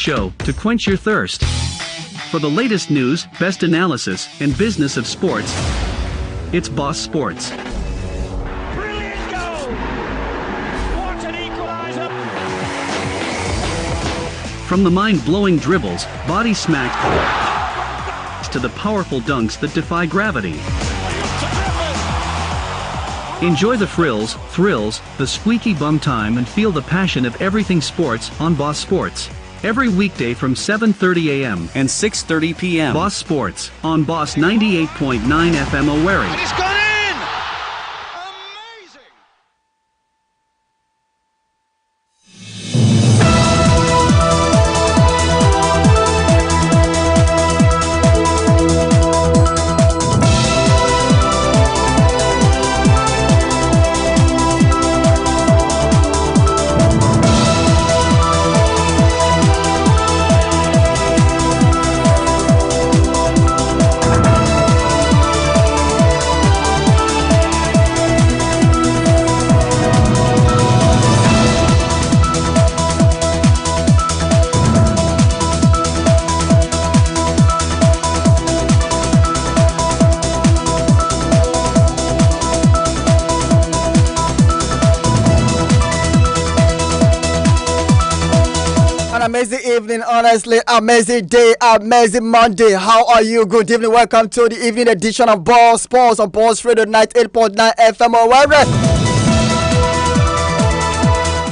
show to quench your thirst. For the latest news, best analysis, and business of sports, it's Boss Sports. Brilliant goal! What an equaliser! From the mind-blowing dribbles, body smack, to the powerful dunks that defy gravity. Enjoy the thrills, the squeaky bum time and feel the passion of everything sports on Boss Sports. Every weekday from 7:30 a.m. and 6:30 p.m. Boss Sports on Boss 98.9 FM Owerri. And it's gone in! Amazing! Amazing evening, honestly, amazing day, amazing Monday. How are you? Good evening, welcome to the evening edition of Ball Sports on Balls Radio 98.9 FM Owerri.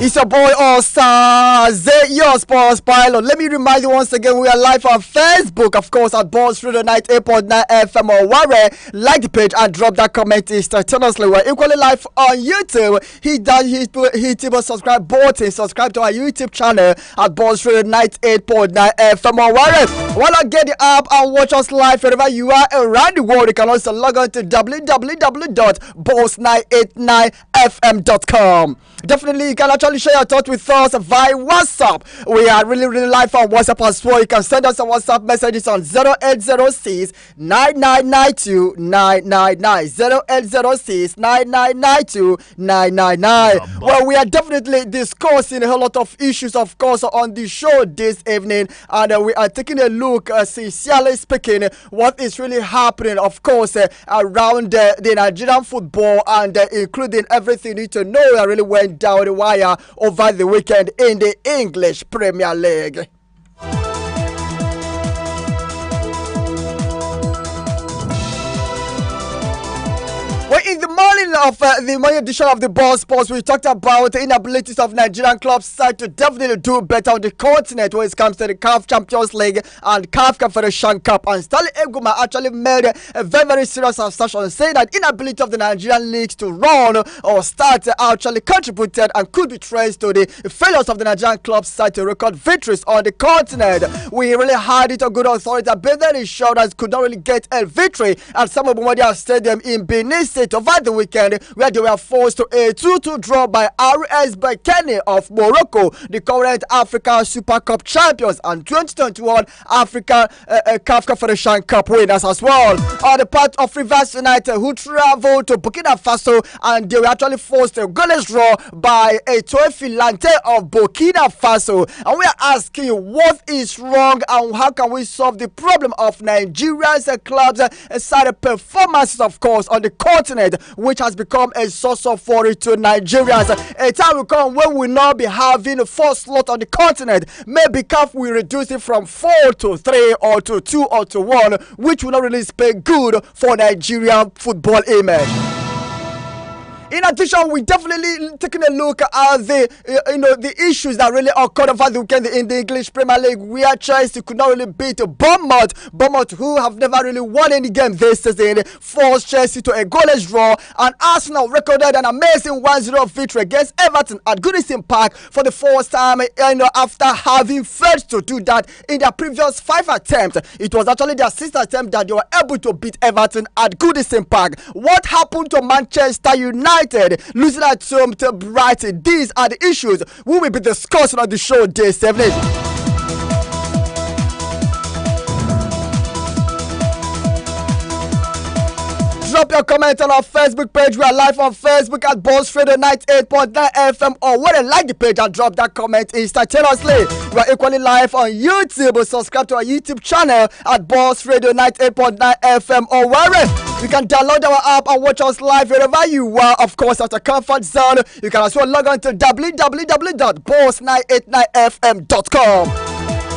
It's your boy Osaze, your sports pilot. Let me remind you once again, we are live on Facebook, of course, at Balls Radio 98.9 FM Owerri. Like the page and drop that comment instantaneously. We're equally live on YouTube. Hit the subscribe button, subscribe to our YouTube channel at Balls Radio 98.9 FM Owerri. Why not get the app and watch us live wherever you are around the world? You can also log on to www.balls989fm.com. Definitely, you can actually share your thoughts with us via WhatsApp. We are really live on WhatsApp as well. You can send us a WhatsApp messages on 0806 9992 999 0806 9992 999. Well, we are definitely discussing a whole lot of issues, of course, on the show this evening, and we are taking a look, sincerely speaking, what is really happening, of course, around the Nigerian football, and including everything you need to know that really went down the wire over the weekend in the English Premier League. Well, in the morning of the morning edition of the Ball Sports, we talked about the inabilities of Nigerian clubs to definitely do better on the continent when it comes to the CAF Champions League and CAF Confederation Cup. And Stanley Eguma actually made a very serious assertion saying that inability of the Nigerian leagues to run or start actually contributed and could be traced to the failures of the Nigerian clubs to record victories on the continent. We really had it on good authority that Benin Insurance could not really get a victory at Samuel Bombardier Stadium in Benin State over the weekend, where they were forced to a 2-2 draw by RS Berkane of Morocco, the current Africa Super Cup champions and 2021 Africa CAF Confederation Cup winners as well. On the part of Rivers United, who traveled to Burkina Faso, and they were actually forced to a goalless draw by a Filante of Burkina Faso. And we are asking you, what is wrong and how can we solve the problem of Nigeria's clubs side performances, of course, on the continent, which has become a source of worry to Nigerians. A time will come when we will not be having a fourth slot on the continent. Maybe CAF will reduce it from 4 to 3 or to 2 or to 1, which will not really speak good for Nigerian football image. In addition, we definitely taking a look at the issues that really occurred over the weekend in the English Premier League, where Chelsea could not really beat Bournemouth, who have never really won any game this season, forced Chelsea to a goalless draw, and Arsenal recorded an amazing 1-0 victory against Everton at Goodison Park for the first time, after having failed to do that in their previous 5 attempts. It was actually their 6th attempt that they were able to beat Everton at Goodison Park. What happened to Manchester United losing at home to Brighton? These are the issues we will be discussing on the show this evening. drop your comment on our Facebook page. We are live on Facebook at Boss Radio 98.9 FM. Or when you like the page and drop that comment instantaneously. We are equally live on YouTube. Subscribe to our YouTube channel at Boss Radio 98.9 FM or wherever. You can download our app and watch us live wherever you are. Of course, at a comfort zone. You can as well log on to www.boss989fm.com.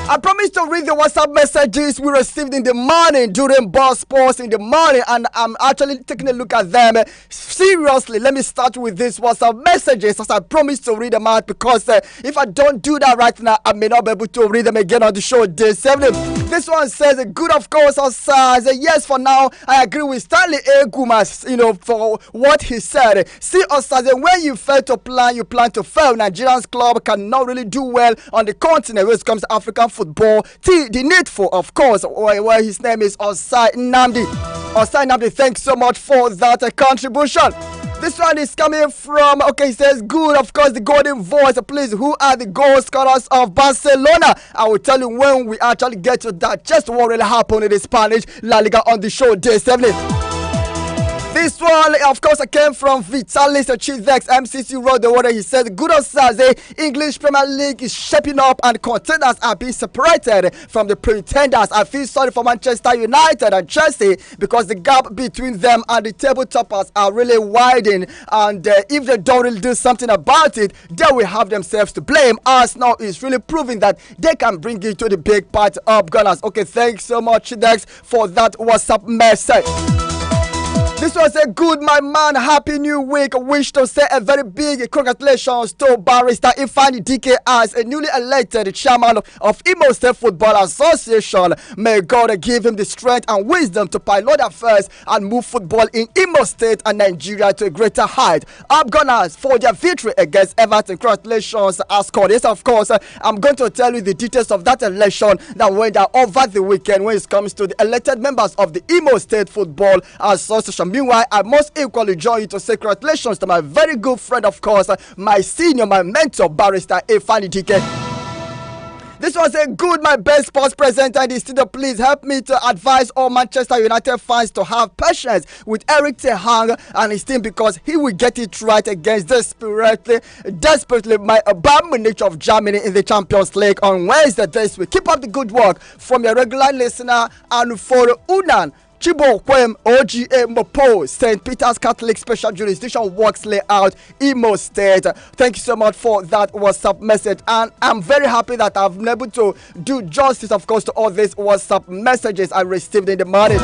I promised to read the WhatsApp messages we received in the morning during Boss Sports in the morning, and I'm actually taking a look at them seriously. Let me start with these WhatsApp messages as I promised to read them out, because if I don't do that right now, I may not be able to read them again on the show this evening. This one says, good of course, Osaze. Yes, for now, I agree with Stanley Egumas, for what he said. See, Osaze, when you fail to plan, you plan to fail. Nigerian's club cannot really do well on the continent when it comes to African football. The needful, of course, where his name is Osaze Nnamdi. Osaze Nnamdi, thanks so much for that contribution. This one is coming from, he says, good, of course, the golden voice. Please, who are the goal scorers of Barcelona? I will tell you when we actually get to that. Just what really happened in the Spanish La Liga on the show this evening. This one, of course, came from Vitalis Chivex, MCC Road, the water. He said, good Osaze, English Premier League is shaping up and contenders are being separated from the pretenders. I feel sorry for Manchester United and Chelsea because the gap between them and the table toppers are really widening. And if they don't really do something about it, they will have themselves to blame. Arsenal is really proving that they can bring it to the big part of Gunners. Okay, thanks so much, Chivex, for that WhatsApp message. This was a good, my man. Happy New Week. Wish to say a very big congratulations to Barrister Ifeanyi Dike as a newly elected chairman of Imo State Football Association. May God give him the strength and wisdom to pilot affairs and move football in Imo State and Nigeria to a greater height. Up Gunners for their victory against Everton. Congratulations, Ascot. Yes, of course, I'm going to tell you the details of that election that went down over the weekend when it comes to the elected members of the Imo State Football Association. Meanwhile, I must equally join you to say congratulations to my very good friend, of course, my senior, my mentor, Barrister Ifeanyi Dike. This was a good, my best sports presenter in the studio. Please help me to advise all Manchester United fans to have patience with Eric Ten Hag and his team, because he will get it right against desperately my Bayern nature of Germany in the Champions League on Wednesday this week. Keep up the good work from your regular listener and for Unan Chibo Kwem OGA Mopo, St. Peter's Catholic Special Jurisdiction Works Layout, Imo State. Thank you so much for that WhatsApp message, and I'm very happy that I've been able to do justice, of course, to all these WhatsApp messages I received in the morning.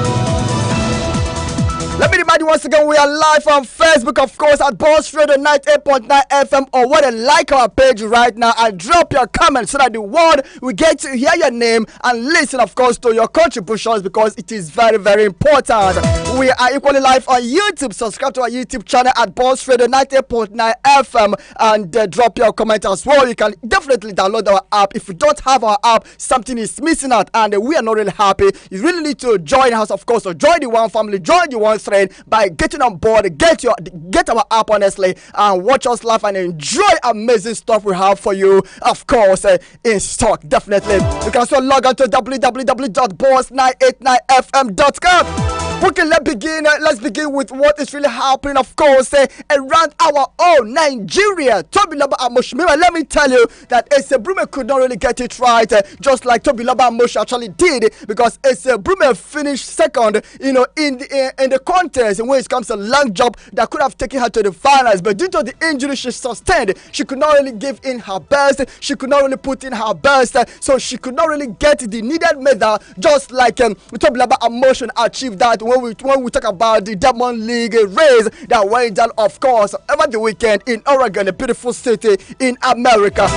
Let me remind you once again, we are live on Facebook, of course, at Boss Radio 98.9 FM, or what like our page right now, and drop your comments so that the world will get to hear your name and listen, of course, to your contributions, because it is very, very important. We are equally live on YouTube. Subscribe to our YouTube channel at Boss Radio 98.9 FM and drop your comment as well. You can definitely download our app. If you don't have our app, something is missing out, and we are not really happy. You really need to join us, of course, so join the one family, join the one thread by getting on board, get our app, honestly, and watch us live and enjoy amazing stuff we have for you, of course, in stock. Definitely, you can also log on to www.boss989fm.com. Okay, let's begin with what is really happening, of course, around our own Nigeria. Tobiloba Amoshimira, let me tell you that Ese Brume could not really get it right, just like Tobiloba Amosh actually did, because Ese Brume finished second, in the contest when it comes to long jump that could have taken her to the finals, but due to the injury she sustained, she could not really give in her best. She could not really put in her best, so she could not really get the needed medal, just like Tobiloba Amosh achieved that when we talk about the Diamond League race that went down, of course, over the weekend in Oregon, a beautiful city in America.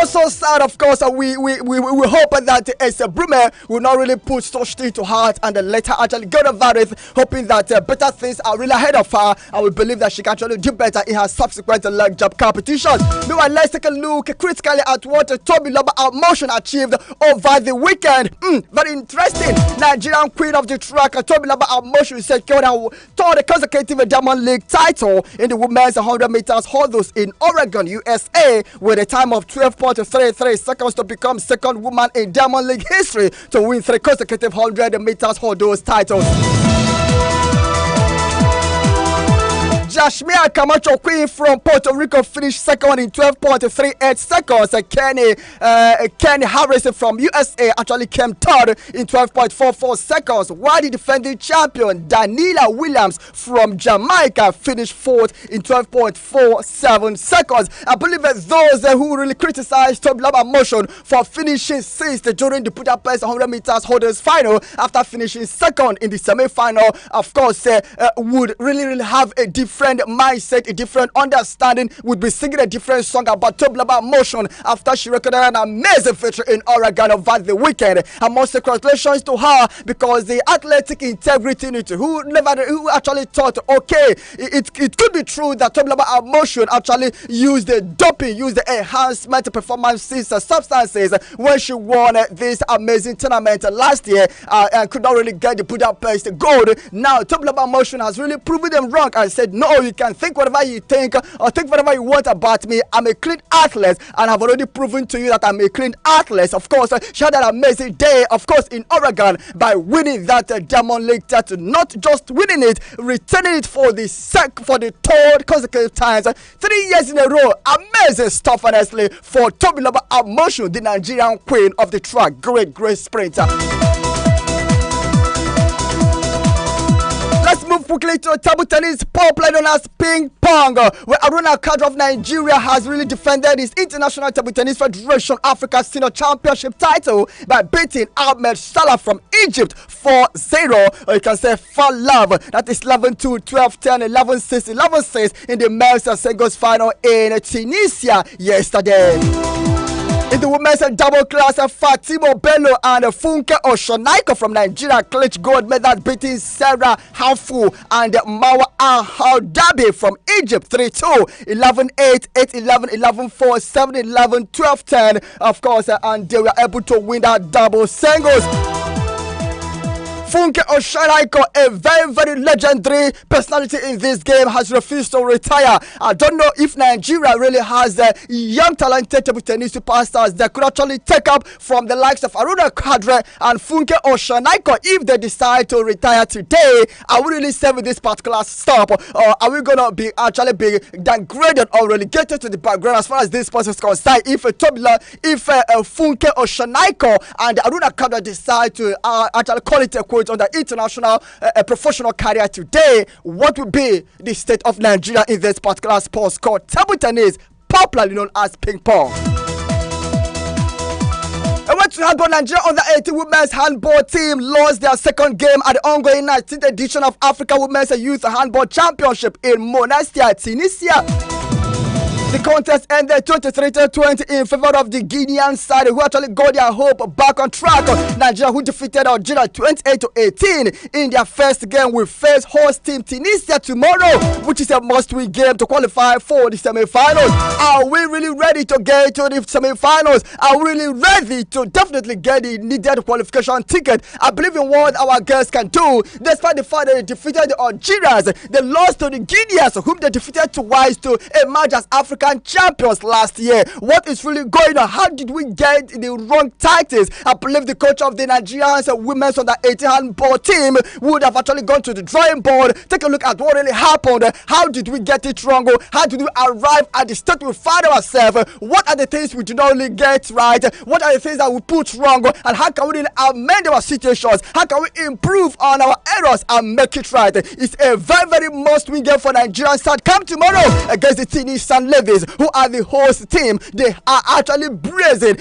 So sad, of course. We hope that Ese Brume will not really put such thing to heart and let her actually go over it, hoping that better things are really ahead of her, and we believe that she can actually do better in her subsequent long jump competitions. Meanwhile, let's take a look critically at what Tobiloba Amosh achieved over the weekend. Very interesting. Nigerian queen of the track, Tobiloba Amosh, secured her third consecutive Diamond League title in the women's 100 meters hurdles in Oregon, USA, with a time of 12 12.33 seconds to become second woman in Diamond League history to win 3 consecutive 100 meters hurdles titles. Jashmia Camacho Queen from Puerto Rico finished second in 12.38 seconds. Kenny Harris from USA actually came third in 12.44 seconds, while the defending champion Daniela Williams from Jamaica finished fourth in 12.47 seconds. I believe that those who really criticized Tobiloba Motion for finishing sixth during the Budapest 100 meters hurdles final after finishing second in the semi-final, of course, would really have a different mindset, a different understanding, would be singing a different song about Tobiloba Motion after she recorded an amazing victory in Oregon over the weekend. And most congratulations to her, because the athletic integrity who actually thought, okay, it could be true that Tobiloba Motion actually used the doping, used the enhancement performances substances when she won this amazing tournament last year and could not really get the Budapest gold. Now Tobiloba Motion has really proven them wrong and said, no, you can think whatever you think or think whatever you want about me. I'm a clean athlete and I've already proven to you that I'm a clean athlete. Of course, she had an amazing day, of course, in Oregon by winning that Diamond League title. Not just winning it, returning it for the third consecutive times, 3 years in a row. Amazing stuff, honestly, for Tobiloba Motion, the Nigerian queen of the track. Great sprinter. Let's move quickly to table tennis, popularly known as ping pong, where Aruna Kadri of Nigeria has really defended his International Table Tennis Federation Africa Senior Championship title by beating Ahmed Salah from Egypt 4-0, or you can say for love. That is 11-2, 12-10, 11-6, 11-6 in the men's singles final in Tunisia yesterday. In the women's double class, Fatimo Bello and Funke Oshonaiko from Nigeria clinched gold medals, beating Sarah Hanfu and Mawa Al-Hawdabi from Egypt 3-2, 11-8, 8-11, 11-4, 7-11, 12-10, of course, and they were able to win that double singles. Funke Oshonaiko, a very legendary personality in this game, has refused to retire. I don't know if Nigeria really has young talented table tennis superstars that could actually take up from the likes of Aruna Kadri and Funke Oshonaiko. If they decide to retire today, are we really saving this particular stop, or are we gonna be downgraded or relegated to the background as far as this sport is concerned? If Funke Oshonaiko and Aruna Kadri decide to actually call it a on the international professional career today, what would be the state of Nigeria in this particular sport called table tennis, popularly known as ping pong? To handball, Nigeria under 18 women's handball team lost their second game at the ongoing 19th edition of Africa Women's Youth Handball Championship in Monastir, Tunisia. The contest ended 23-20 in favor of the Guinean side, who actually got their hope back on track. Nigeria, who defeated Algeria 28-18 in their first game, will face host team Tunisia tomorrow, which is a must-win game to qualify for the semi-finals. Are we really ready to get to the semi-finals? Are we really ready to definitely get the needed qualification ticket? I believe in what our girls can do, despite the fact that they defeated the Algerians. They lost to the Guineans, whom they defeated twice to emerge as African champions last year. What is really going on? How did we get the wrong tactics? I believe the coach of the Nigerians women's under 18 handball team would have actually gone to the drawing board, take a look at what really happened. How did we get it wrong? How did we arrive at the state we find ourselves? What are the things we did not really get right? What are the things that we put wrong? And how can we really amend our situations? How can we improve on our errors and make it right? It's a very must-win game for Nigerian side. Come tomorrow against the Tunisian Levies, who are the host team. They are actually blazing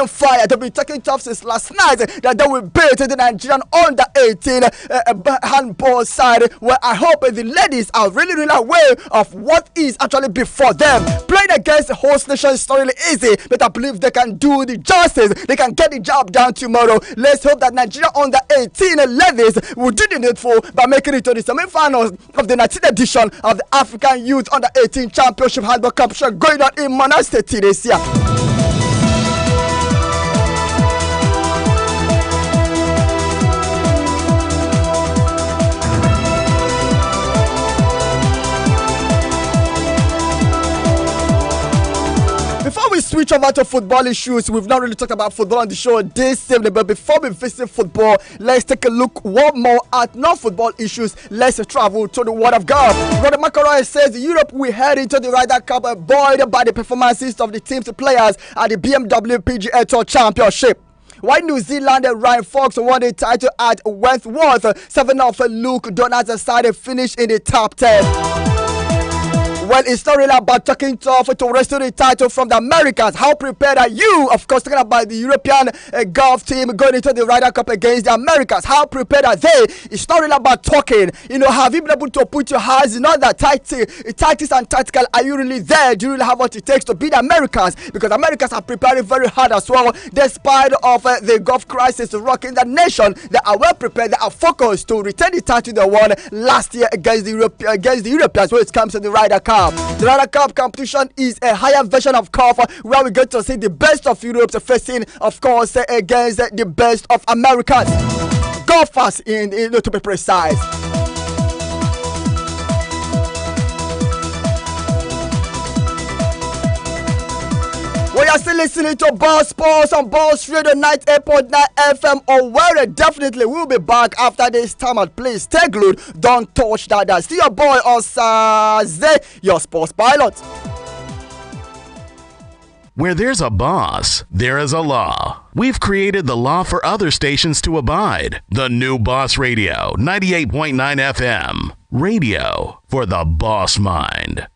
fire. They've been taking tough since last night that they will beat the Nigerian under 18 handball side, where I hope the ladies are really aware of what is actually before them. Playing against the host nation is not really easy, but I believe they can do the justice. They can get the job done tomorrow. Let's hope that Nigeria under 18 ladies will do the needful by making it to the semi-finals of the 19th edition of the African Youth under 18 Championship Handball Competition going on in Monastir, Tunisia. Before we switch over over to football issues. We've not really talked about football on the show this evening, but before we visit football, let's take a look one more at non-football issues. Let's travel to the Word of God. Brother McElroy says Europe will head into the Ryder Cup buoyed by the performances of the team's players at the BMW PGA Tour Championship. While New Zealand Ryan Fox won the title at Wentworth, 7 of Luke Donald's side finished in the top 10. Well, it's not really about talking tough to restore the title from the Americans. How prepared are you? Of course, talking about the European golf team going into the Ryder Cup against the Americans. How prepared are they? It's not really about talking. Have you been able to put your hands in all that tactics and tactical? Are you really there? Do you really have what it takes to beat the Americans? Because Americans are preparing very hard as well. Despite of the golf crisis rocking the nation, they are well prepared. They are focused to retain the title they won last year against the Europeans when it comes to the Ryder Cup. The Ryder Cup competition is a higher version of golf where we get to see the best of Europe facing, of course, against the best of Americans. Golfers, to be precise. We are still listening to Ball Sports on Balls Radio 98.9 FM Owerri. Definitely we'll be back after this time, and please stay glued. Don't touch that. That's your boy Osaze, your sports pilot. Where there's a boss, there is a law. We've created the law for other stations to abide. The new Boss Radio 98.9 FM. Radio for the boss mind.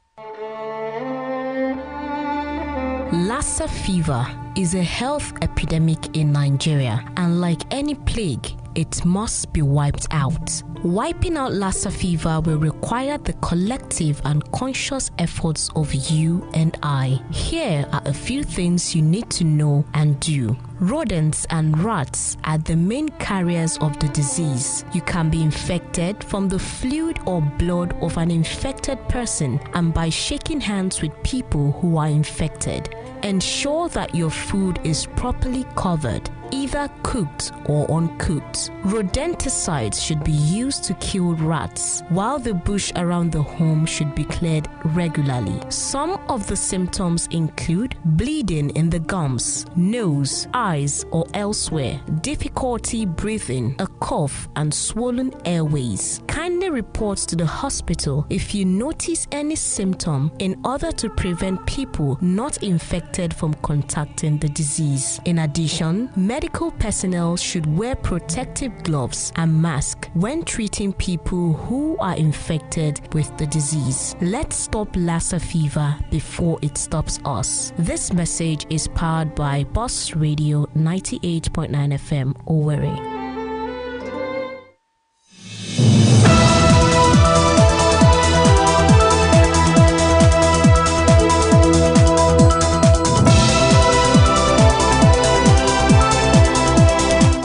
Lassa fever is a health epidemic in Nigeria, and like any plague, it must be wiped out. Wiping out Lassa fever will require the collective and conscious efforts of you and I. Here are a few things you need to know and do. Rodents and rats are the main carriers of the disease. You can be infected from the fluid or blood of an infected person and by shaking hands with people who are infected. Ensure that your food is properly covered, either cooked or uncooked. Rodenticides should be used to kill rats, while the bush around the home should be cleared regularly. Some of the symptoms include bleeding in the gums, nose, eyes, or elsewhere, difficulty breathing, a cough, and swollen airways. Kindly report to the hospital if you notice any symptom in order to prevent people not infected from contacting the disease. In addition, medical personnel should wear protective gloves and masks when treating people who are infected with the disease. Let's stop Lassa fever before it stops us. This message is powered by Boss Radio 98.9 FM Owerri.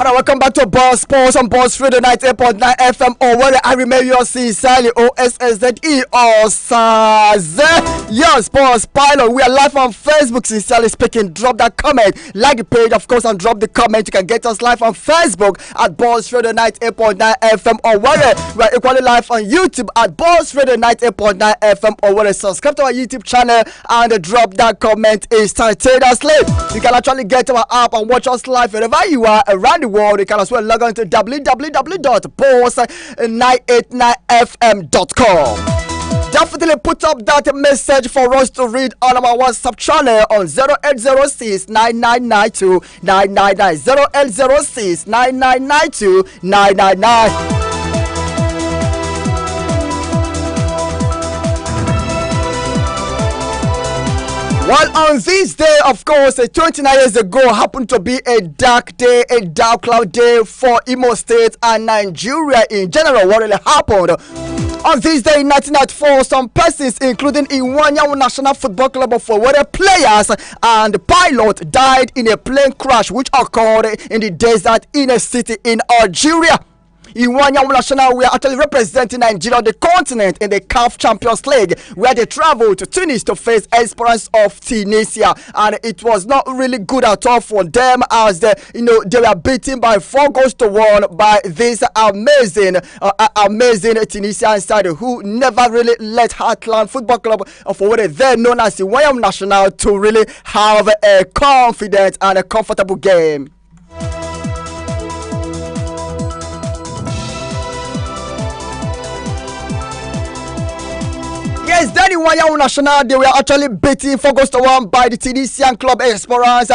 Alright, welcome back to Ball Sports on Balls Radio 98.9 FM Owerri. I remember yours sincerely, Osaze, Osaze, your sports pilot. We are live on Facebook, sincerely speaking. Drop that comment, like the page, of course, and drop the comment. You can get us live on Facebook at Balls Radio 98.9 FM Owerri. We are equally live on YouTube at Balls Radio 98.9 FM Owerri. Subscribe to our YouTube channel and drop that comment instantaneously. You can actually get our app and watch us live wherever you are around the world. You can as well log on to www.boss989fm.com. Definitely put up that message for us to read on our WhatsApp channel on 0806 9992 999 0806 9992 999. Well, on this day, of course, 29 years ago, happened to be a dark day, a dark cloud day for Imo State and Nigeria in general. What really happened? On this day in 1994, some persons, including Iwanyan National Football Club of Owerri players and the pilot, died in a plane crash which occurred in the desert in a city in Algeria. Iwanya National were actually representing Nigeria on the continent in the CAF Champions League, where they traveled to Tunis to face Esperance of Tunisia, and it was not really good at all for them, as they were beaten by 4-1 by this amazing Tunisian side who never really let Heartland Football Club of Owerri, then known as Iwanya National, to really have a confident and a comfortable game. Yes, then Iwanya National, they were actually beaten 4-1 by the Tunisian club Esperance,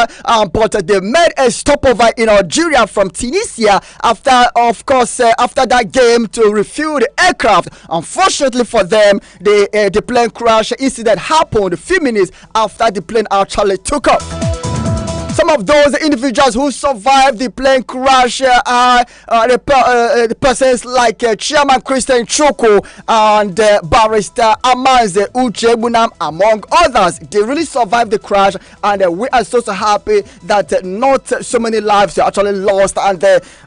but they made a stopover in Algeria from Tunisia after that game to refuel the aircraft. Unfortunately for them, the plane crash incident happened a few minutes after the plane actually took off. Some of those individuals who survived the plane crash are the persons like Chairman Christian Choko and Barrister Osaze Uchemunam, among others. They really survived the crash, and we are so happy that not so many lives were actually lost. And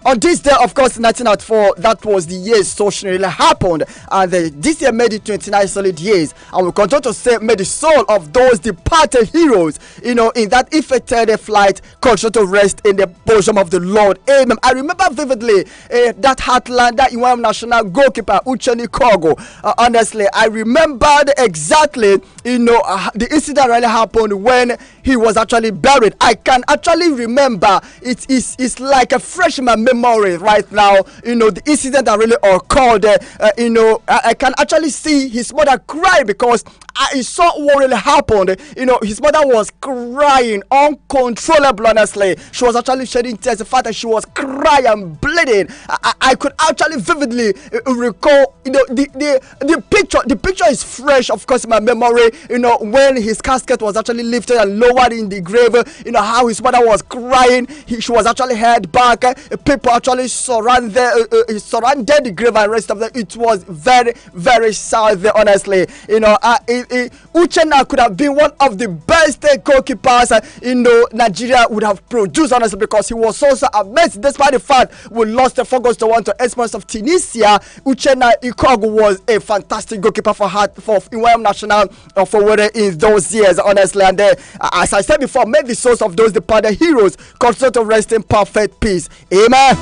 on this day, of course, 1904, that was the year such really happened. And this year made it 29 solid years. And we continue to say, may the soul of those departed heroes, in that affected flight, continue to rest in the bosom of the Lord. Amen. I remember vividly that Heartland, that Iwanya National goalkeeper Uchenni Kogo. Honestly, I remembered exactly, the incident really happened when he was actually buried. I can actually remember it's like a freshman memory right now. The incident that really occurred. I can actually see his mother cry because I saw what really happened. His mother was crying uncontrollably. Honestly, she was actually shedding tears. The fact that she was crying and bleeding, I could actually vividly recall. The picture. The picture is fresh, of course, in my memory. When his casket was actually lifted and lowered in the grave. How his mother was crying. She was actually held back. People actually surrounded the grave and rest of them. It was very, very sad. Honestly, Uchenna could have been one of the best goalkeepers Nigeria would have produced, honestly, because he was also amazing. Despite the fact we lost 4-1 to Esperance of Tunisia, Uchenna Ikogu was a fantastic goalkeeper for Iwanya National for Owerri in those years, honestly. And as I said before, may the souls of those departed heroes continue to rest in perfect peace. Amen.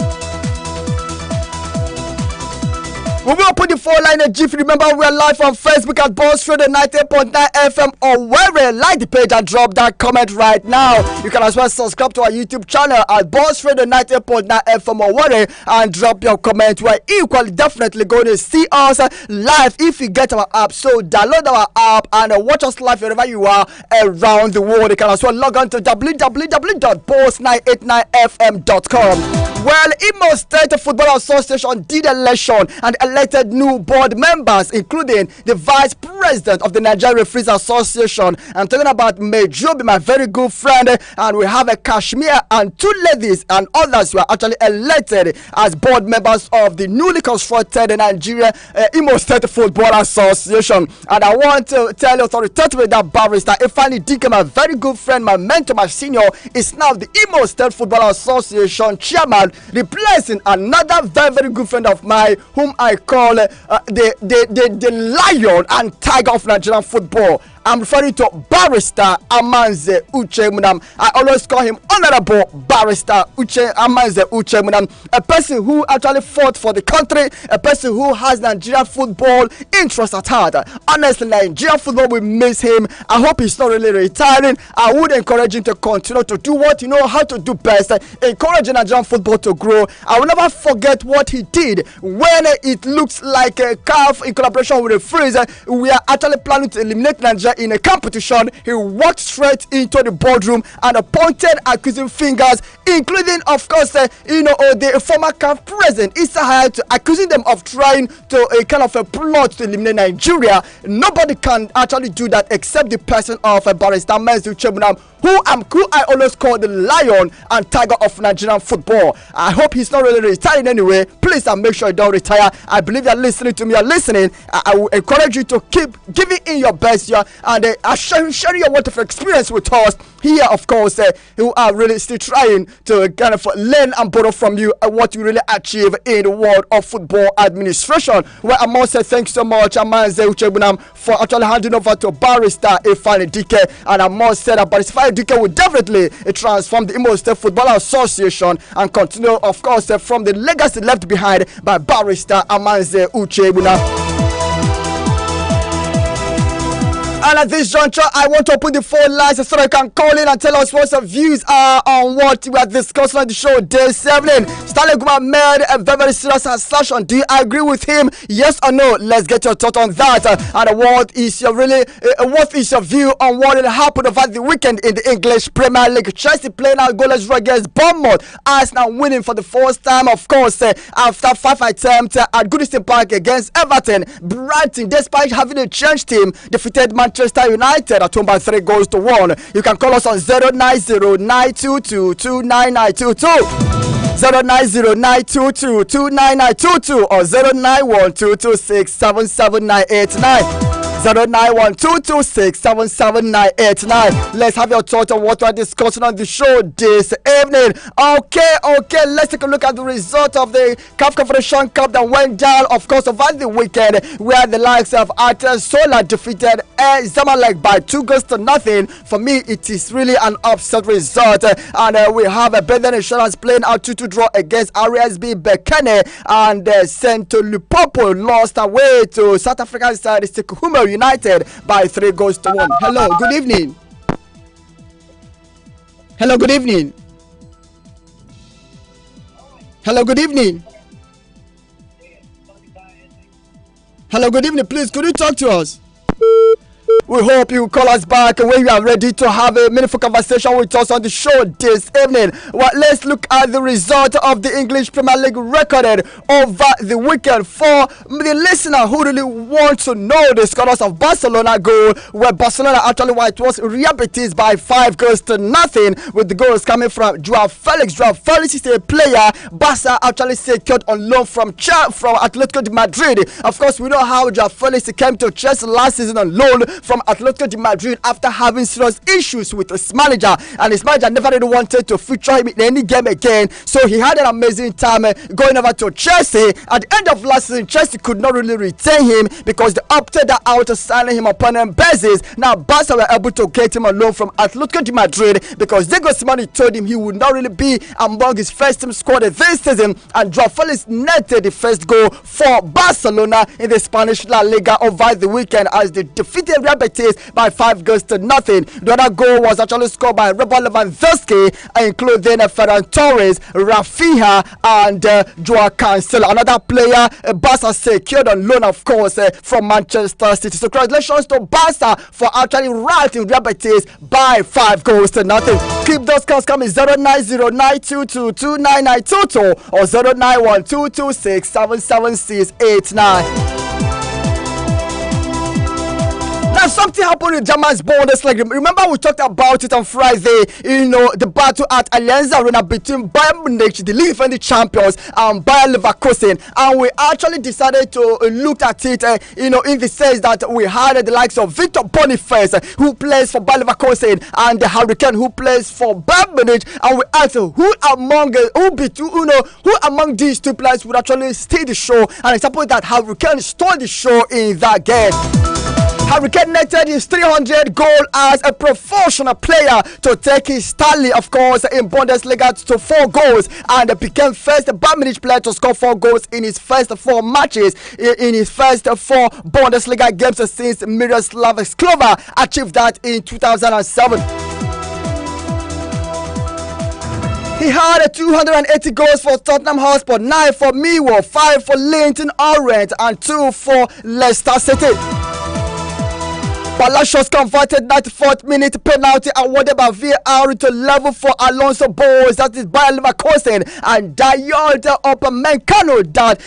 We will put the phone line in GIF. Remember, we are live on Facebook at Boss Radio 98.9 FM Owerri. Like the page and drop that comment right now. You can as well subscribe to our YouTube channel at Boss Radio 98.9 FM Owerri and drop your comment. We are equally definitely going to see us live if you get our app. So download our app and watch us live wherever you are around the world. You can as well log on to www.boss989fm.com. Well, Imo State Football Association did election and elected new board members, including the vice president of the Nigerian Referees Association. I'm talking about Mejobi, my very good friend, and we have a Kashmir and two ladies and others who are actually elected as board members of the newly constructed Nigeria Imo State Football Association. And I want to tell you authoritatively that Barrister Ifeanyi Dike, my very good friend, my mentor, my senior, is now the Imo State Football Association chairman, replacing another very, very good friend of mine whom I call the lion and tiger of Nigerian football. I'm referring to Barrister Osaze Uchemunam. I always call him Honorable Barrister Osaze Uchemunam, a person who actually fought for the country, a person who has Nigerian football interest at heart. Honestly, Nigerian football will miss him. I hope he's not really retiring. I would encourage him to continue to do what you know how to do best, encouraging Nigerian football to grow. I will never forget what he did when it looks like a CAF in collaboration with the Freeze. We are actually planning to eliminate Nigeria in a competition. He walked straight into the boardroom and pointed accusing fingers, including, of course, the former CAF president Issa Hayatu, accusing them of trying to a kind of a plot to eliminate Nigeria. Nobody can actually do that except the person of Barrister Osaze Uchemunam, who I always call the lion and tiger of Nigerian football. I hope he's not really retiring anyway. Please make sure you don't retire. I believe you're listening to me. You're listening. I will encourage you to keep giving in your best. and sharing a lot of experience with us here, of course, who are really still trying to kind of learn and borrow from you what you really achieve in the world of football administration. Well, I must say thanks so much, Osaze Uchebunam, for actually handing over to Barrister Ifeanyi Dike, and I must say that Barrister Ifeanyi Dike will definitely transform the Imo State Football Association and continue, of course, from the legacy left behind by Barrister Osaze Uchebunam. And at this juncture, I want to open the phone lines so you can call in and tell us what your views are on what we are discussing on the show this evening. Stanley Guma made a very serious assertion. Do you agree with him? Yes or no? Let's get your thought on that. And what is your view on what will happen over the weekend in the English Premier League? Chelsea playing out goalless draw against Bournemouth. Arsenal winning for the first time, of course, after 5 attempts at Goodison Park against Everton. Brighton, despite having a changed team, defeated Manchester United at home by 3 goals to 1. You can call us on 090-922-29922, 090-922-29922, or 091-226-77989. 091-226-77989. Let's have your thoughts on what we're discussing on the show this evening. Okay, let's take a look at the result of the CAF Confederation Cup that went down, of course, over the weekend, where the likes of Atel Sola defeated Zamalek by 2 goals to nothing. For me, it is really an upset result. And we have a Benden Insurance playing out 2-2 draw against RSB Bekene, and St. Lupopo lost away to South African side Sekuhumo United by 3 goals to 1. Hello, good evening. Hello, good evening. Hello, good evening. Hello, good evening. Please, could you talk to us? We hope you call us back when you are ready to have a meaningful conversation with us on the show this evening. Well, let's look at the result of the English Premier League recorded over the weekend. For the listener who really wants to know the scores of Barcelona goal, where Barcelona actually was Real Betis by 5 goals to nothing, with the goals coming from Joao Felix. Joao Felix is a player Barca actually secured on loan from Atletico de Madrid. Of course, we know how Joao Felix came to Chelsea last season on loan from Atletico de Madrid after having serious issues with his manager, and his manager never really wanted to feature him in any game again. So he had an amazing time going over to Chelsea. At the end of last season, Chelsea could not really retain him because they opted out to signing him upon a basis. Now Barca were able to get him on loan from Atletico de Madrid because Diego Simeone told him he would not really be among his first team squad this season, and Joao Felix netted the first goal for Barcelona in the Spanish La Liga over the weekend as they defeated Real Betis by 5 goals to nothing. The other goal was actually scored by Robert Lewandowski, including Ferran Torres, Rafinha, and Joao Cancelo. Another player Barca secured on loan, of course, from Manchester City. So congratulations to Barca for actually routing Real Betis by 5 goals to nothing. Keep those calls coming. 090-922-29922 or 091-226-77689. Now, something happened in German's Bundesliga. Remember, we talked about it on Friday. The battle at Allianz Arena between Bayern Munich, the league defending champions, and Bayer Leverkusen. And we actually decided to look at it, in the sense that we had the likes of Victor Boniface, who plays for Bayer Leverkusen, and the Hurricane, who plays for Bayern Munich. And we asked who among these two players would actually steal the show. And it's happened that Hurricane stole the show in that game. Hurricane netted his 300 goal as a professional player to take his tally, of course, in Bundesliga to 4 goals, and became first Bayern Munich player to score 4 goals in his first 4 matches in his first 4 Bundesliga games since Miroslav Klose achieved that in 2007. He had 280 goals for Tottenham Hotspur, 9 for Millwall, 5 for Leyton Orient, and 2 for Leicester City. Palacios converted 94th minute penalty awarded by VAR to level for Alonso Boas, that is Bayer Leverkusen, and Dayot Upamecano that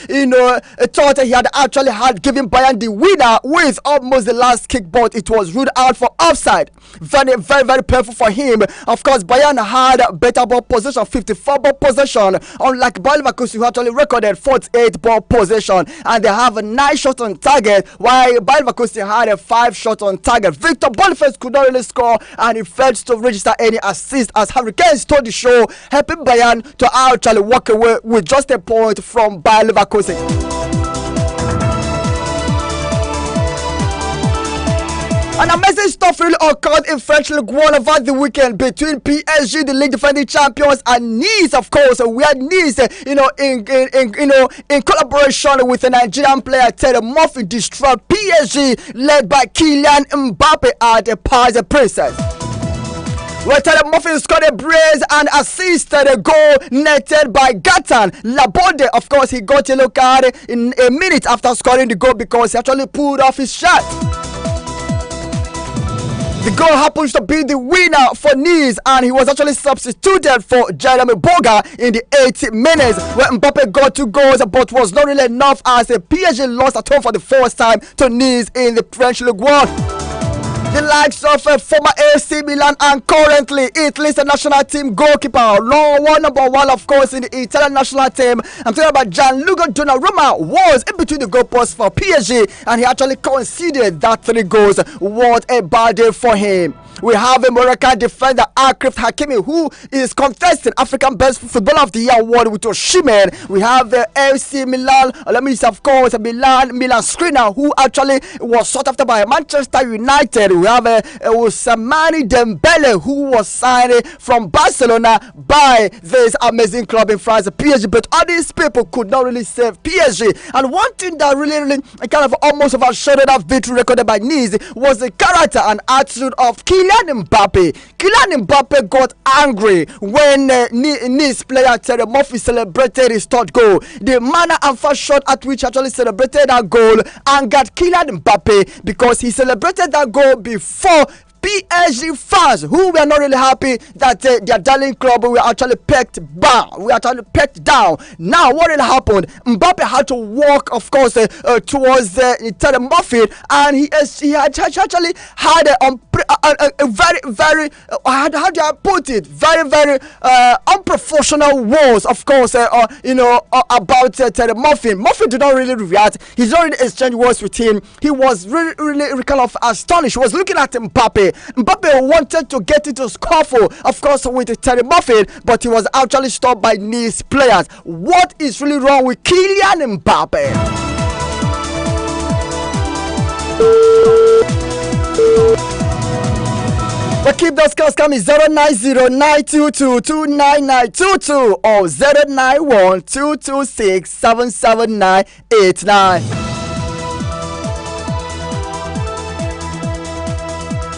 thought he had actually given Bayern the winner with almost the last kick, but it was ruled out for offside. Very, very, very painful for him. Of course, Bayern had better ball possession, 54 ball possession, unlike Bayer Leverkusen, who actually recorded 48 ball possession, and they have 9 shots on target, while Bayer Leverkusen had 5 shots on target. Victor Boniface could not really score, and he failed to register any assist as Hurricanes told the show, helping Bayern to actually walk away with just a point from Bayer Leverkusen. An amazing stuff really occurred in French League 1 over the weekend between PSG, the league defending champions, and Nice, of course. Where Nice, in collaboration with the Nigerian player Terry Murphy, destroyed PSG, led by Kylian Mbappe at the Paris Princess. Well, Terry Murphy scored a brace and assisted a goal netted by Gatan Laborde. Of course, he got a yellow card in a minute after scoring the goal because he actually pulled off his shirt. The goal happens to be the winner for Nice, and he was actually substituted for Jeremy Boga in the 80 minutes, where Mbappe got 2 goals but was not really enough as PSG lost at home for the first time to Nice in the French League 1. The likes of former AC Milan and currently Italy's national team goalkeeper, number one, of course, in the Italian national team. I'm talking about Gianluca Donnarumma, was in between the goalposts for PSG, and he actually conceded that 3 goals. What a bad day for him. We have a Moroccan defender, Akrif Hakimi, who is contesting African Best Footballer of the Year award with Osimhen. We have the FC Milan, of course, Milan screener, who actually was sought after by Manchester United. We have Ousmane Dembele, who was signed from Barcelona by this amazing club in France, PSG. But all these people could not really save PSG. And one thing that really kind of almost overshadowed that victory recorded by Nice was the character and attitude of Kylian Mbappe. Kylian Mbappe got angry when Nice player Terry Murphy celebrated his 3rd goal. The manner and fashion at which actually celebrated that goal angered Kylian Mbappe because he celebrated that goal before PSG fans, who were not really happy that their darling club were actually pecked down. Now, what really happened? Mbappe had to walk, of course, towards Terry Murphy, and he actually had a very, very, how do I put it? Very, very unprofessional words, of course, about Terry Murphy. Murphy did not really react. He did not really exchange words with him. He was really kind of astonished. He was looking at Mbappe. Mbappe wanted to get into scuffle, of course, with Terry Murphy, but he was actually stopped by Nice players. What is really wrong with Kylian Mbappe? But keep those calls coming 090-922-29922 or 091-226-77989.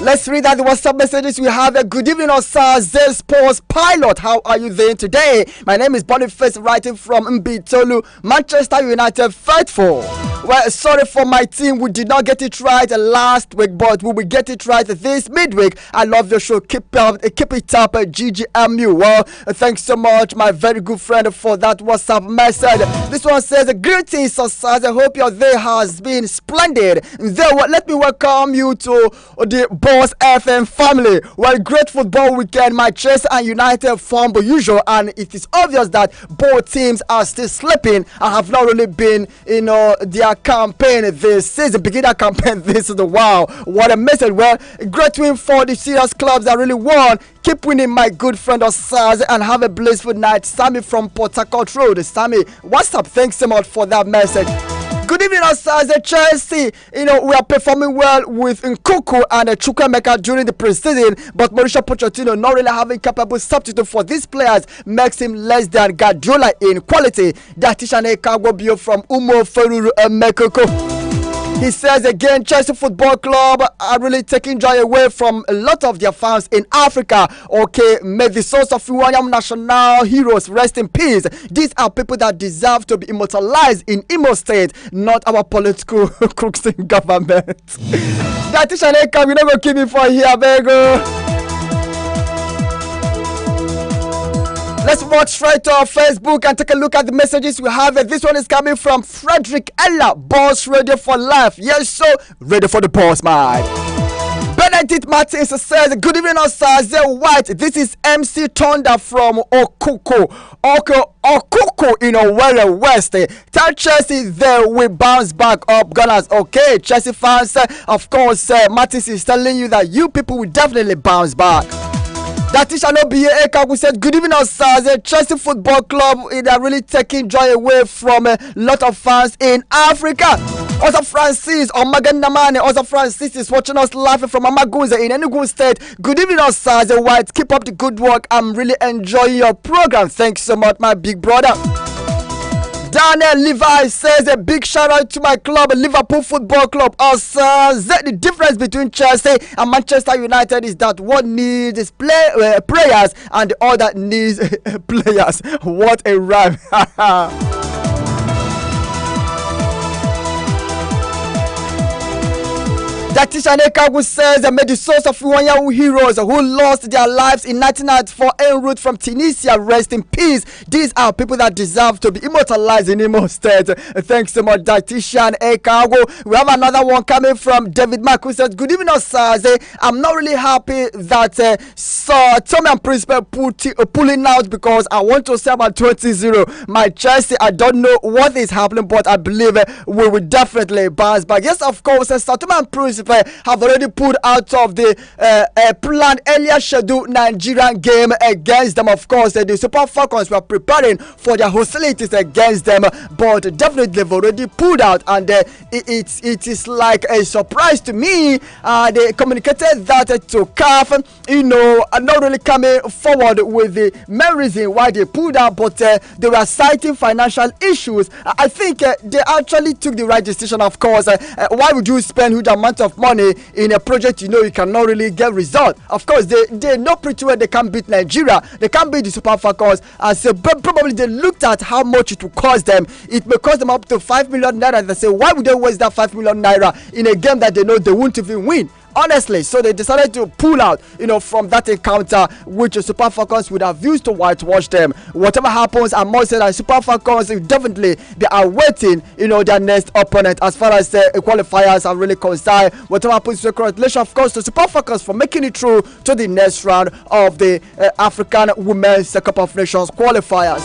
Let's read out the WhatsApp messages. We have a good evening, Osaze Sports Pilot. How are you doing today? My name is Boniface, writing from Mbitolu, Manchester United faithful. Well, sorry for my team. We did not get it right last week, but we will get it right this midweek. I love your show. Keep it up, GGMU. Well, thanks so much, my very good friend, for that WhatsApp message. This one says, greetings, Osaze. I hope your day has been splendid. Then, let me welcome you to the Boss FM family. Well, great football weekend. My Chelsea and United fumble usual, and it is obvious that both teams are still sleeping and have not really been, their campaign this season, beginner campaign this season. Wow, what a message. Well, great win for the serious clubs that really won. Keep winning, my good friend Osaze, and have a blissful night. Sammy from Port Harcourt Road. Sammy, what's up? Thanks so much for that message. Good evening, Osaze. Chelsea, we are performing well with Nkuku and Chukwuemeka during the preseason, but Mauricio Pochettino not really having capable substitute for these players makes him less than Guardiola in quality. That is an Ekagwobio from Umo Feruru Mekoko. He says again, Chelsea Football Club are really taking joy away from a lot of their fans in Africa. Okay, may the souls of Iwanyam national heroes rest in peace. These are people that deserve to be immortalized in Imo State, not our political crooks in government. That is an Eka, we're not going to keep it for here, Bego. Let's walk straight to our Facebook and take a look at the messages we have. This one is coming from Frederick Ella, Boss Radio for Life. Yes, so ready for the boss, man. Benedict Martins says, good evening, Osaze White. This is MC Thunder from Okuko in Owerri West. Tell Chelsea they will bounce back up, Gunners. Okay, Chelsea fans, of course, Martins is telling you that you people will definitely bounce back. That is Anobiye Ekagu said, good evening, Osaze. Chelsea Football Club is really taking joy away from a lot of fans in Africa. Also Francis Omaganamane, also Francis is watching us live from Amagunze in Enugu State. Good evening, Osaze White. Keep up the good work. I'm really enjoying your program. Thanks so much, my big brother. Daniel Levi says, a big shout out to my club, Liverpool Football Club. The difference between Chelsea and Manchester United is that one needs is prayers and the other needs players. What a rhyme. Datisha Nekagu says, may the souls of Iwanyahu heroes who lost their lives in 1994 en route from Tunisia rest in peace. These are people that deserve to be immortalized in Imo State. Thanks so much, Datisha Nekagu. We have another one coming from David Mark, who says, good evening, Osaze. I'm not really happy that Tommy and Principal pulling out because I want to say about 20-0. My Chelsea, I don't know what is happening, but I believe we will definitely bounce back. Yes, of course, Tommy and Principal have already pulled out of the planned earlier scheduled Nigerian game against them. Of course, the Super Falcons were preparing for their hostilities against them, but definitely they've already pulled out, and it is like a surprise to me. They communicated that to CAF, not really coming forward with the main reason why they pulled out, but they were citing financial issues. I think they actually took the right decision. Of course, why would you spend huge amount of money in a project you cannot really get result? Of course, they know pretty well they can't beat Nigeria, they can't beat the Super Falcons, and so probably they looked at how much it will cost them. It may cost them up to 5 million naira. They say, why would they waste that 5 million naira in a game that they know they won't even win? Honestly, so they decided to pull out, from that encounter, which the Super Falcons would have used to whitewash them. Whatever happens, I must say that Super Falcons definitely they are waiting, their next opponent. As far as the qualifiers are really concerned, whatever happens, congratulations, of course, to Super Falcons for making it through to the next round of the African Women's Cup of Nations qualifiers.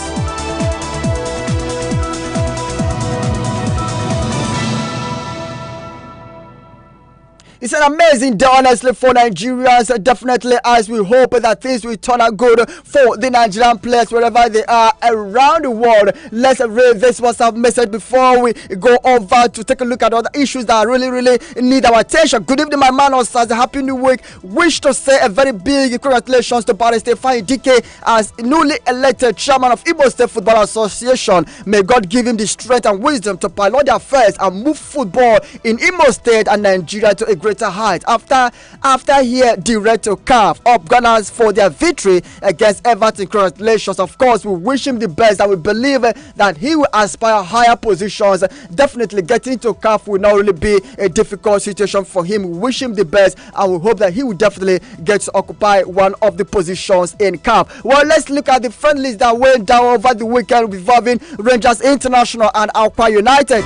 It's an amazing day, honestly, for Nigerians. Definitely, as we hope that things will turn out good for the Nigerian players wherever they are around the world. Let's read this WhatsApp message before we go over to take a look at other issues that really need our attention. Good evening, my man. Osaze, happy new week. Wish to say a very big congratulations to Barrister Fine DK as newly elected chairman of Igbo State Football Association. May God give him the strength and wisdom to pilot their affairs and move football in Imo State and Nigeria to a greater height. After here, direct to CAF up Gunners for their victory against Everton. Congratulations. Of course, we wish him the best and we believe that he will aspire higher positions. Definitely getting to CAF will not really be a difficult situation for him. We wish him the best and we hope that he will definitely get to occupy one of the positions in CAF. Well, let's look at the friendlies that went down over the weekend involving Rangers International and Akwa United.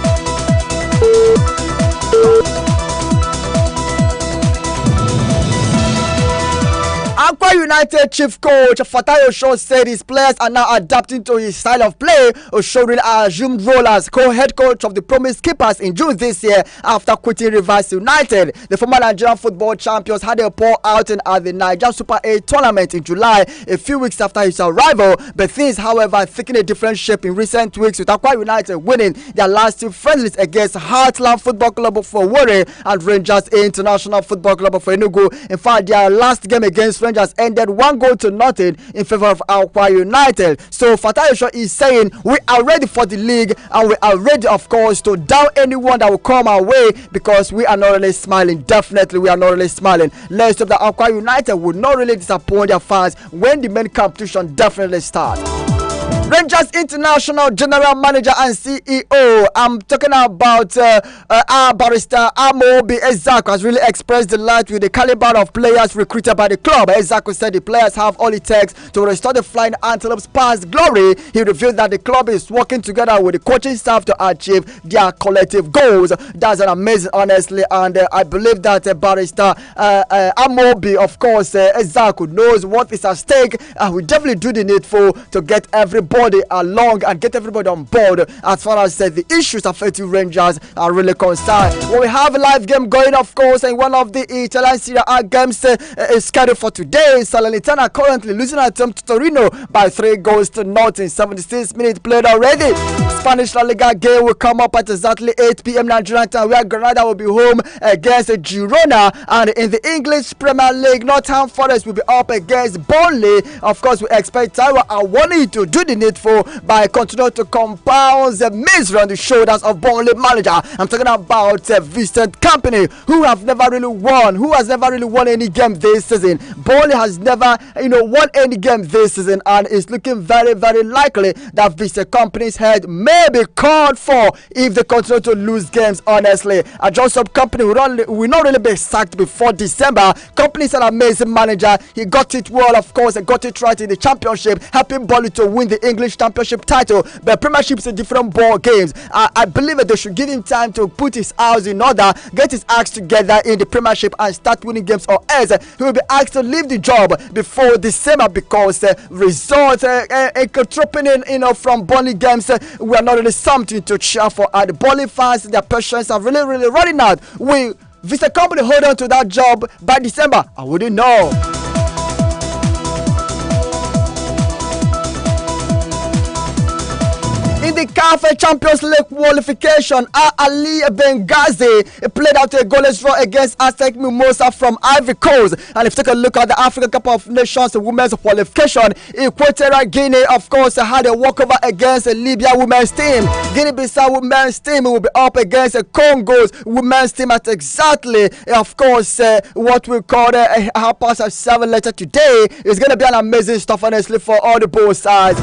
Akwa United chief coach Fatayo Shaw said his players are now adapting to his style of play. Oshorin assumed role as co-head coach of the Promise Keepers in June this year after quitting Rivers United. The former Nigerian football champions had a poor outing at the Niger Super 8 tournament in July, a few weeks after his arrival. But things, however, taking a different shape in recent weeks, with Akwa United winning their last two friendlies against Heartland Football Club of Owerri and Rangers International Football Club of Enugu. In fact, their last game against Rangers ended 1-0 in favor of Akwa United. So Fatayo is saying we are ready for the league and we are ready, of course, to down anyone that will come our way because we are not really smiling. Definitely, we are not really smiling. Let's hope that Akwa United will not really disappoint their fans when the main competition definitely starts. Rangers International General Manager and CEO, I'm talking about our barrister Amobi Ezeaku, has really expressed delight with the caliber of players recruited by the club. Ezeaku said the players have all it takes to restore the Flying Antelopes past glory. He revealed that the club is working together with the coaching staff to achieve their collective goals. That's an amazing, honestly, and I believe that barrister Amobi, of course, Ezeaku knows what is at stake, and we definitely do the needful to get everybody along and get everybody on board as far as the issues affecting Rangers are really concerned. Well, we have a live game going, of course, and one of the Italian Serie A games is scheduled for today. Salernitana currently losing at home to Torino by 3-0 in 76 minutes played already. Spanish La Liga game will come up at exactly 8 p.m. Nigerian time, where Granada will be home against Girona, and in the English Premier League, Nottingham Forest will be up against Burnley. Of course, we expect Taiwo Awoniyi to do the needful by continuing to compound the misery on the shoulders of Burnley manager. I'm talking about Vincent Kompany, who has never really won any game this season. Burnley has never won any game this season, and it's looking very, very likely that Vincent Kompany's head may be called for if they continue to lose games. Honestly, I just hope Kompany will not really be sacked before December. Kompany's an amazing manager. He got it well, of course. He got it right in the championship, helping Burnley to win the English Championship title. But Premiership is a different ball games. I believe that they should give him time to put his house in order, get his acts together in the Premiership, and start winning games, or else he will be asked to leave the job before December, because results dropping in from Burnley games we are not really something to cheer for. And the Burnley fans, their patience are really, really running out. Will Vincent Kompany hold on to that job by December? I wouldn't know. In the CAF Champions League qualification, Ali Benghazi played out a goalless draw against Aztec Mimosa from Ivory Coast. And if you take a look at the African Cup of Nations women's qualification, Equatorial Guinea, of course, had a walkover against the Libya women's team. Guinea-Bissau women's team will be up against Congo's women's team at exactly, of course, what we call 7:30 later today. It's going to be an amazing stuff, honestly, for all the both sides.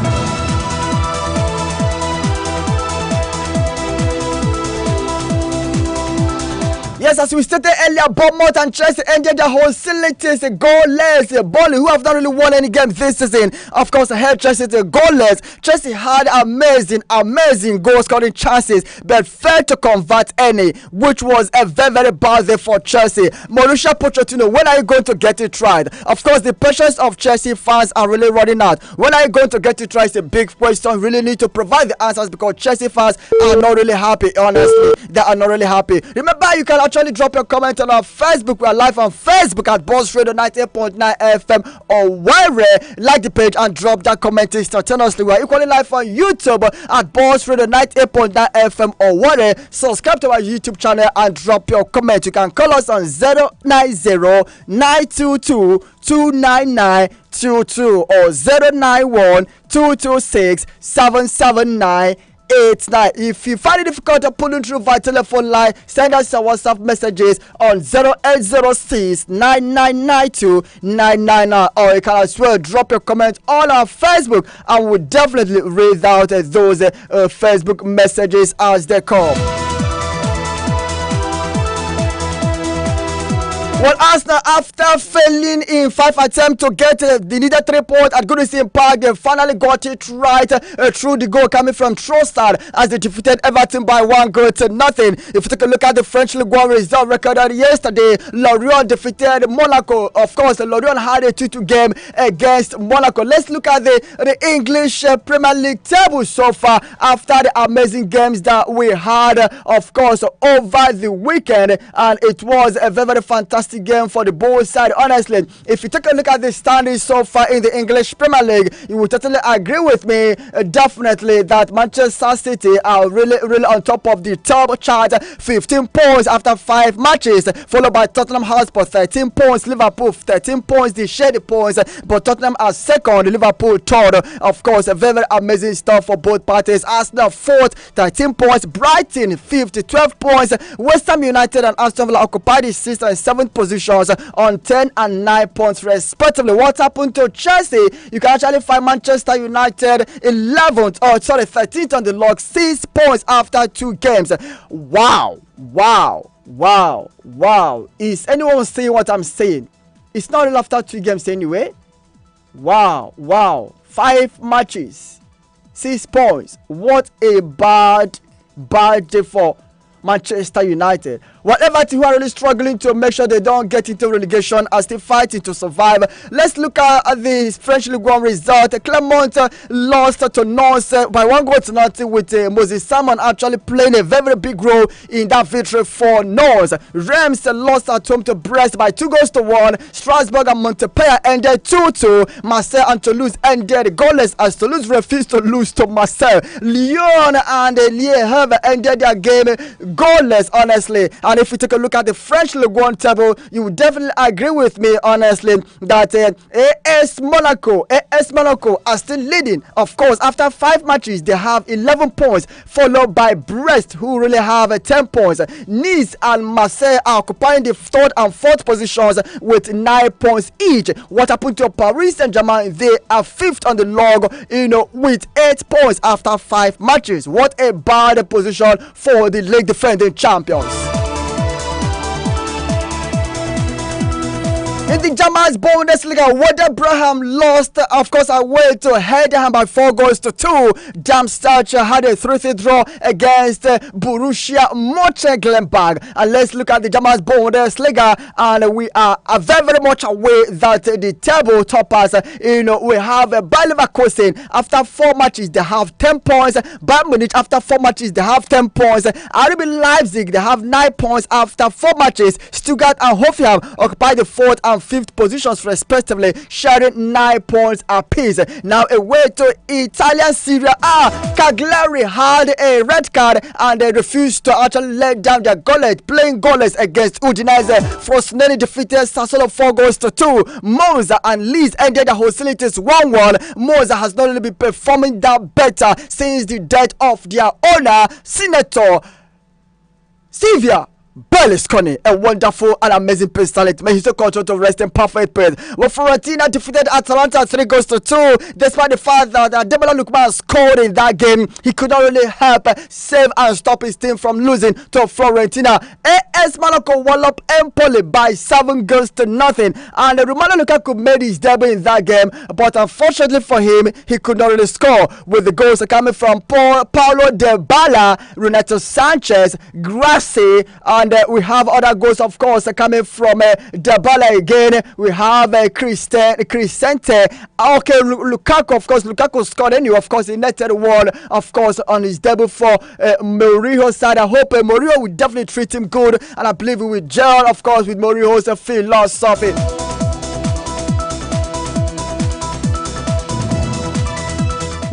Yes, as we stated earlier, Bournemouth and Chelsea ended their hostilities goalless. Burnley, who have not really won any game this season, of course, held Chelsea goalless. Chelsea had amazing goal-scoring chances, but failed to convert any, which was a very, very bad day for Chelsea. Mauricio Pochettino, when are you going to get it right? Of course, the patience of Chelsea fans are really running out. When are you going to get it right? It's a big question. Really need to provide the answers, because Chelsea fans are not really happy, honestly. They are not really happy. Remember, you can actually drop your comment on our Facebook. We are live on Facebook at Boss Radio 98.9 FM Owerri. Like the page and drop that comment instantaneously. We are equally live on YouTube at Boss Radio 98.9 FM Owerri. Subscribe to our YouTube channel and drop your comment. You can call us on 090-922-29922 or 091-226-779. If you find it difficult to pull in through via telephone line, send us your WhatsApp messages on 0806-9992-999, or you can as well drop your comment on our Facebook, and we'll definitely read out those Facebook messages as they come. Well, Arsenal, after failing in 5 attempts to get the needed 3 points at Goodison Park, they finally got it right through the goal coming from Trossard as they defeated Everton by 1-0. If you take a look at the French League 1 result recorded yesterday, Lorient defeated Monaco. Of course, Lorient had a 2-2 game against Monaco. Let's look at the English Premier League table so far after the amazing games that we had, of course, over the weekend, and it was a very, very fantastic game for the both side. Honestly, if you take a look at the standings so far in the English Premier League, you will totally agree with me definitely that Manchester City are really on top of the top chart, 15 points after 5 matches, followed by Tottenham Hotspur 13 points, Liverpool 13 points, the shady points, but Tottenham are second, Liverpool third. Of course, a very, very amazing stuff for both parties. Arsenal fourth, 13 points, Brighton fifth, 12 points, West Ham United and Aston Villa occupy the 6th and 7th positions on 10 and 9 points respectively. What happened to Chelsea? You can actually find Manchester United 13th on the log, 6 points after 2 games. Wow. Is anyone saying what I'm saying? It's not real after 2 games anyway. Wow. 5 matches, 6 points. What a bad day for Manchester United. Whatever team who are really struggling to make sure they don't get into relegation are still fighting to survive. Let's look at the French Ligue 1 result. Clermont lost to Nantes by 1-0 with Moses Simon actually playing a very, very big role in that victory for Nantes. Reims lost at home to Brest by 2-1. Strasbourg and Montpellier ended 2-2. Marseille and Toulouse ended goalless as Toulouse refused to lose to Marseille. Lyon and Le Havre ended their game goalless, honestly. And if you take a look at the French Ligue 1 table, you would definitely agree with me, honestly, that AS Monaco are still leading. Of course, after 5 matches, they have 11 points, followed by Brest, who really have 10 points. Nice and Marseille are occupying the 3rd and 4th positions with 9 points each. What happened to Paris Saint-Germain? They are 5th on the log, with 8 points after 5 matches. What a bad position for the league defending champions. In the German Bundesliga, Werder Bremen lost, of course, away to Heidenheim by 4-2. Darmstadt had a 3-3 draw against Borussia Mönchengladbach. And let's look at the German Bundesliga, and we are very, very much aware that the table toppers, we have Bayer Leverkusen. After 4 matches, they have 10 points. Bayern Munich, after 4 matches, they have 10 points. RB Leipzig, they have 9 points after 4 matches. Stuttgart and Hoffenheim occupy the 4th and 5th positions respectively, sharing 9 points apiece. Now away to Italian Serie A, Cagliari had a red card and they refused to actually let down their gauntlet, playing goalless against Udinese. Frosinone defeated Sassuolo 4-2. Monza and Leeds ended the hostilities 1-1. Monza has not really been performing that better since the death of their owner, Senator Silvia Berlusconi, a wonderful and amazing personality. May his soul continue to rest in perfect peace. Well, Fiorentina defeated Atalanta 3-2. Despite the fact that Demola Lookman scored in that game, he could not really help save and stop his team from losing to Fiorentina. AS Monaco won up Empoli by 7-0. And Romelu Lukaku made his debut in that game, but unfortunately for him, he could not really score, with the goals coming from Paulo Dybala, Renato Sanchez, Grassi, and we have other goals, of course, coming from Dybala again. We have Crescente. Okay, Lukaku, of course. Lukaku scored anyway. Of course, he netted one, of course, on his debut for Mourinho's side. I hope Mourinho will definitely treat him good, and I believe he will gel, of course, with Mourinho's philosophy.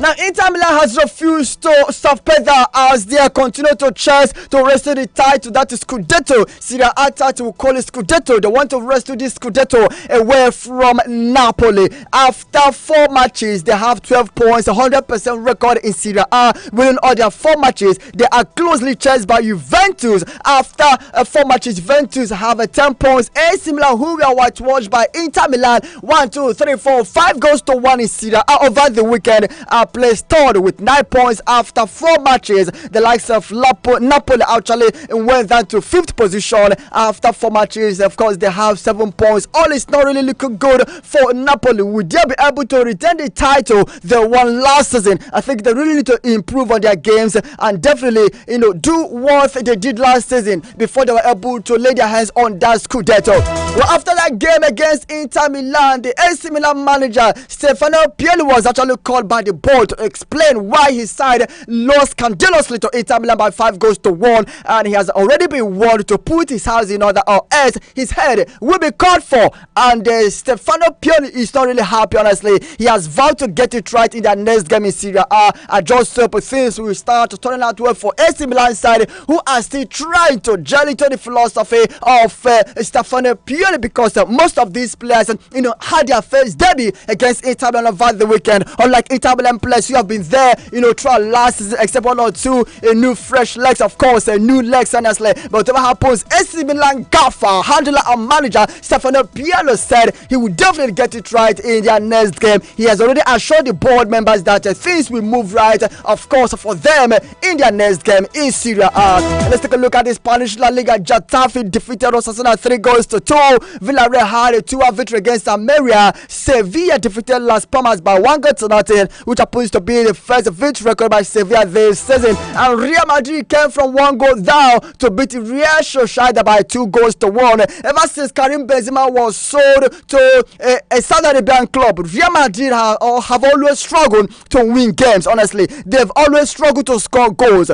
Now, Inter Milan has refused to stop pedal as they continue to chase to wrestle the title, that is Scudetto. Serie A title will call it Scudetto. They want to wrestle this Scudetto away from Napoli. After 4 matches, they have 12 points, 100% record in Serie A. Winning all their 4 matches, they are closely chased by Juventus. After 4 matches, Juventus have 10 points. AC Milan, who were whitewashed by Inter Milan, 5 1 in Serie A over the weekend, placed 3rd with 9 points after 4 matches. The likes of Napoli actually went down to 5th position after 4 matches. Of course, they have 7 points. All is not really looking good for Napoli. Would they be able to retain the title they won last season? I think they really need to improve on their games and definitely, do what they did last season before they were able to lay their hands on that Scudetto. Well, after that game against Inter Milan, the AC Milan manager Stefano Pioli was actually called by the board to explain why his side lost scandalously to Inter Milan by 5-1, and he has already been warned to put his house in order or else his head will be called for. And Stefano Pioli is not really happy, honestly. He has vowed to get it right in their next game in Serie A. I just hope things will start turning out well for AC Milan side, who are still trying to gel into the philosophy of Stefano Pioli, because most of these players had their first debut against Inter Milan over the weekend. Unlike Inter Milan players who have been there, throughout last season, except one or two new fresh legs, of course, new legs, honestly. But whatever happens, AC Milan gaffer, handler, and manager Stefano Piero said he will definitely get it right in their next game. He has already assured the board members that things will move right, of course, for them in their next game in Serie A. Let's take a look at the Spanish La Liga. Getafe defeated Osasuna 3-2. Villarreal had a 2-1 victory against Almeria. Sevilla defeated Las Palmas by 1-0, which happens to be the first victory recorded by Sevilla this season. And Real Madrid came from 1 goal down to beat Real Sociedad by 2-1. Ever since Karim Benzema was sold to a Saudi Arabian club, Real Madrid have always struggled to win games. Honestly, they've always struggled to score goals.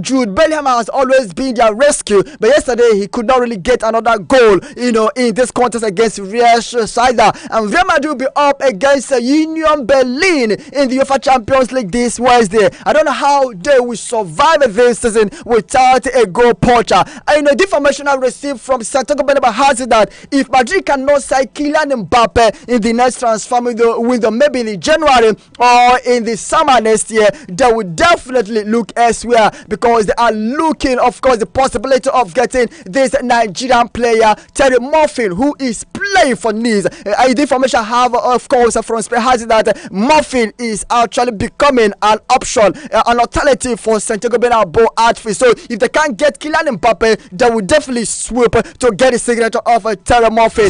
Jude Bellingham has always been their rescue, but yesterday he could not really get another goal, in this contest against Real Sociedad. And Real Madrid will be up against Union Berlin in the UEFA Champions League this Wednesday. I don't know how they will survive this season without a goal poacher. The information I received from Santiago Bernabeu has it that if Madrid cannot sign Kylian Mbappe in the next transfer window, maybe in January or in the summer next year, they will definitely look elsewhere, because they are looking, of course, the possibility of getting this Nigerian player Terry Murphy, who is playing for Nice. The information I have, of course, from Spain has it that Murphy is actually becoming an option, an alternative for Santiago Bernabeu outfit. So if they can't get Kylian Mbappe, they will definitely swoop to get the signature of Terry Murphy.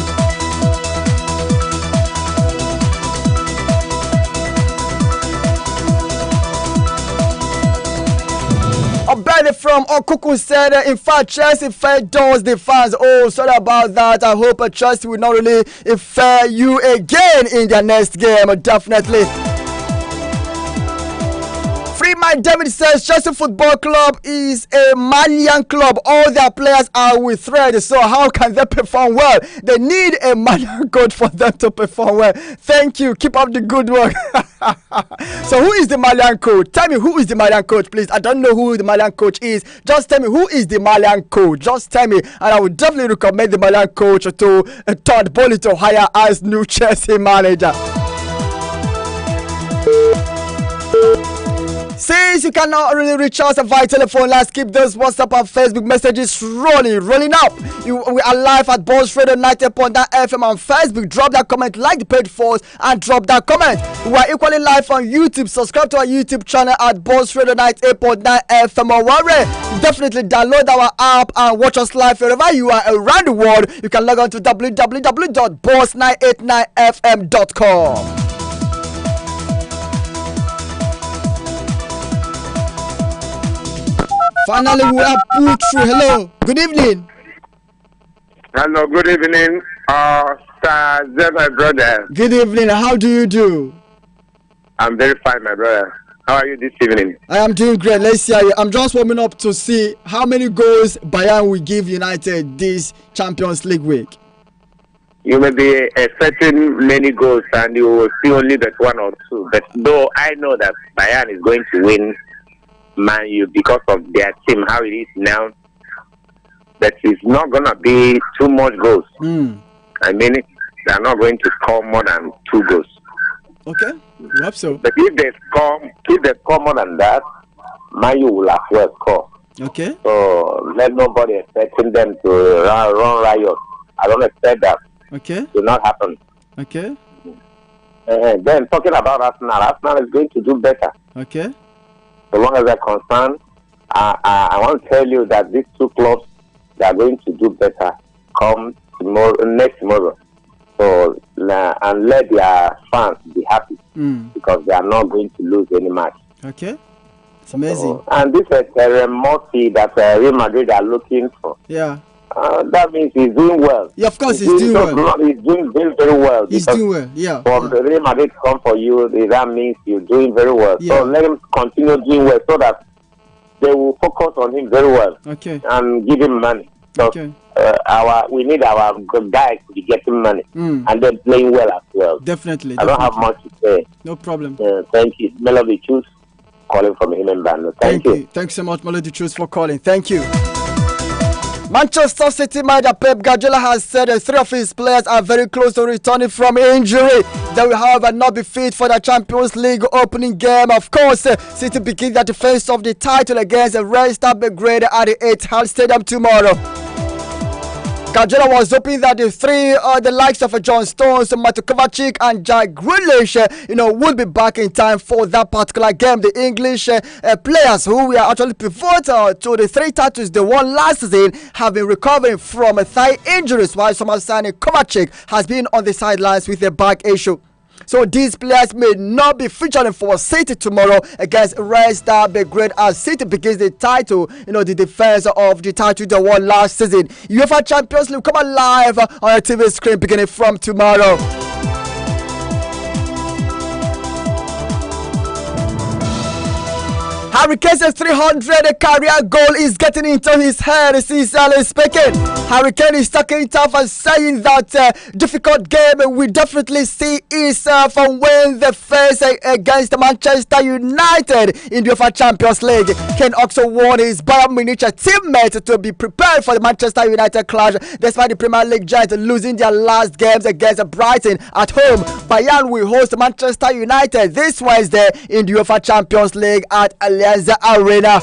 Benny from Okuku said, in fact, Chelsea fed doors the fans. Oh, sorry about that. I hope Chelsea will not really fair you again in their next game. Definitely. Freeman David says Chelsea Football Club is a Malian club. All their players are with thread, so how can they perform well? They need a Malian coach for them to perform well. Thank you. Keep up the good work. So who is the Malian coach? Tell me who is the Malian coach, please. I don't know who the Malian coach is. Just tell me who is the Malian coach. Just tell me, and I would definitely recommend the Malian coach to Todd Boehly to hire as new Chelsea manager. Since you cannot really reach us via telephone, let's keep those WhatsApp and Facebook messages rolling up. We are live at Boss Radio 90.9 FM on Facebook. Drop that comment, like the page for us, and drop that comment. We are equally live on YouTube. Subscribe to our YouTube channel at Boss Radio 98.9 FM Owerri. Definitely download our app and watch us live wherever you are around the world. You can log on to www.boss989fm.com. Finally, we are put through. Hello, good evening. Hello, good evening, Sir Zed, my brother. Good evening. How do you do? I'm very fine, my brother. How are you this evening? I am doing great. Let's hear you. I'm just warming up to see how many goals Bayern will give United this Champions League week. You may be expecting many goals, and you will see only that one or two. But though I know that Bayern is going to win Man U because of their team, how it is now, that it's not going to be too much goals. I mean, they're not going to score more than 2 goals. Okay, you hope so. But if they score more than that, Man U will as well score. Okay. So let nobody expecting them to run riot. I don't expect that. Okay. It will not happen. Okay. Then talking about Arsenal is going to do better. Okay. So long as they're concerned, I want to tell you that these two clubs, they are going to do better come next tomorrow. So, and let their fans be happy because they are not going to lose any match. Okay. It's amazing. And this is a Murphy that Real Madrid are looking for. Yeah. That means he's doing well. Yeah, of course, he's doing well. He's doing very, very well. He's doing well, yeah. For the Real Madrid to come for you, that means you're doing very well. Yeah. So let him continue doing well so that they will focus on him very well. Okay. And give him money. So okay. We need our good guys to be getting money and then playing well as well. Definitely. I don't have much to say. No problem. Thank you. Melody Choose calling from Human Band. Thank you. Thanks so much, Melody Choose, for calling. Thank you. Manchester City manager Pep Guardiola has said that 3 of his players are very close to returning from injury. They will, however, not be fit for the Champions League opening game. Of course, City begin their defense of the title against Red Star Belgrade at the Etihad Stadium tomorrow. Guardiola was hoping that the likes of John Stones, Mato Kovacic and Jack Grealish, would be back in time for that particular game. The English players who were actually pivotal to the 3 titles they won last season have been recovering from thigh injuries, while Somersani Kovacic has been on the sidelines with a back issue. So these players may not be featuring for City tomorrow against Red Star Belgrade as City begins the title, the defense of the title they won last season. UEFA Champions League come alive on a TV screen beginning from tomorrow. Harry Kane's 300 career goal is getting into his head sincerely speaking. Harry Kane is talking it off and saying that difficult game we definitely see is from when they face against Manchester United in the UEFA Champions League. Kane also warned his Bayern Munich teammates to be prepared for the Manchester United clash despite the Premier League giants losing their last games against Brighton at home. Bayern will host Manchester United this Wednesday in the UEFA Champions League at Allianz Arena.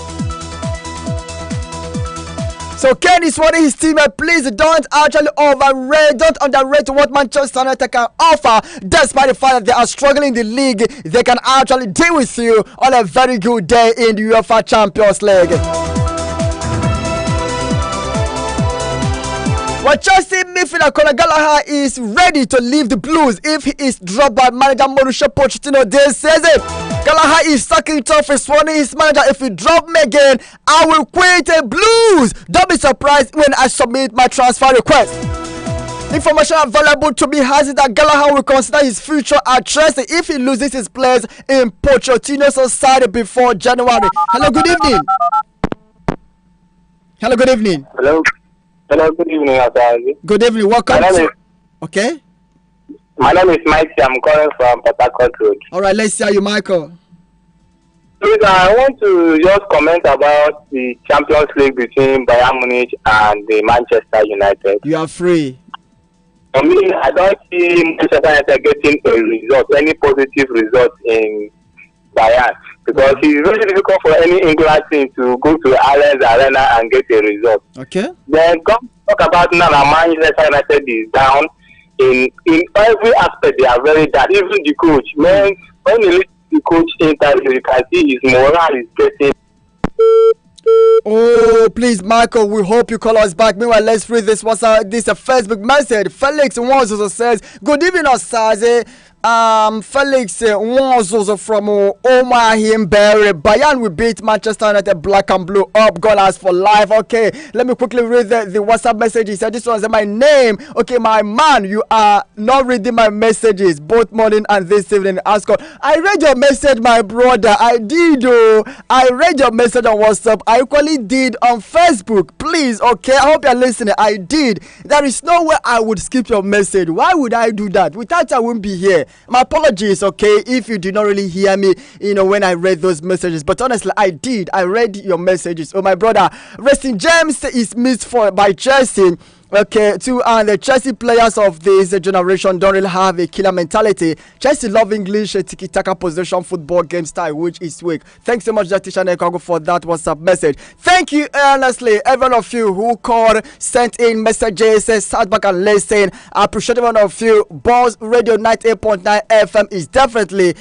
So Kane is warning his teammates, please don't underrate what Manchester United can offer. Despite the fact that they are struggling in the league, they can actually deal with you on a very good day in the UEFA Champions League. Well, Chelsea midfielder Conor Gallagher is ready to leave the Blues if he is dropped by manager Mauricio Pochettino this season. Gallagher is talking tough, is warning his manager, if you drop me again, I will quit the Blues. Don't be surprised when I submit my transfer request. Information available to me has it that Gallagher will consider his future at Chelsea if he loses his place in Pochettino's side before January. Hello, good evening. Hello, good evening. Hello, good evening, Osaze. Good evening, welcome to... Okay. My name is Mike. I'm calling from Port Harcourt Road. All right, let's hear you, Michael. Please, I want to just comment about the Champions League between Bayern Munich and the Manchester United. You are free. For me, I don't see Manchester United getting a result, any positive result in Bayern, because it's very difficult for any England team to go to Allianz Arena and get a result. Okay. Then come talk about now that Manchester United is down. In every aspect, they are very bad. Even the coach, when you listen to the coach interview, you can see his morale is getting. Oh, please, Michael, we hope you call us back. Meanwhile, let's read this. What's this a Facebook message? Felix Nwanzozo says, good evening, Osaze. Felix Nwanzozo from Omar Himberry. Bayern will beat Manchester United black and blue up. God has for life. Okay, let me quickly read the WhatsApp message. He said, this one's my name. Okay, my man, you are not reading my messages both morning and this evening. Ask God. I read your message, my brother. I did. I read your message on WhatsApp. I equally did on Facebook. Please, okay, I hope you're listening. I did. There is no way I would skip your message. Why would I do that? Without I wouldn't be here. My apologies, okay, if you did not really hear me, when I read those messages. But honestly, I did. I read your messages. Oh, my brother, Resting James is missed by Chelsea. Okay, the Chelsea players of this generation don't really have a killer mentality. Chelsea love English tiki-taka possession football game style, which is weak. Thanks so much, Jatisha Nekago, for that WhatsApp message. Thank you, honestly, every one of you who called, sent in messages, sat back and listened. I appreciate every one of you. Boss Radio 98.9 FM is definitely,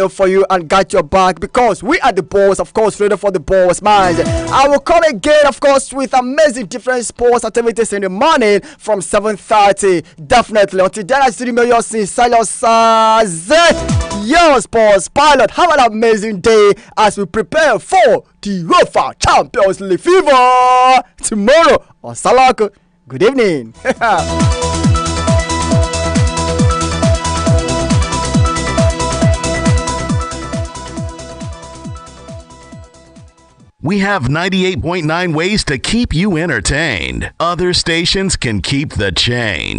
for you and got your back, because we are the boss, of course, ready for the boss minds. I will come again, of course, with amazing different sports activities in the morning from 7:30. Definitely. Until then, I see you your sincere your sports pilot. Have an amazing day as we prepare for the UEFA Champions League fever tomorrow on Salako. Good evening. We have 98.9 ways to keep you entertained. Other stations can keep the change.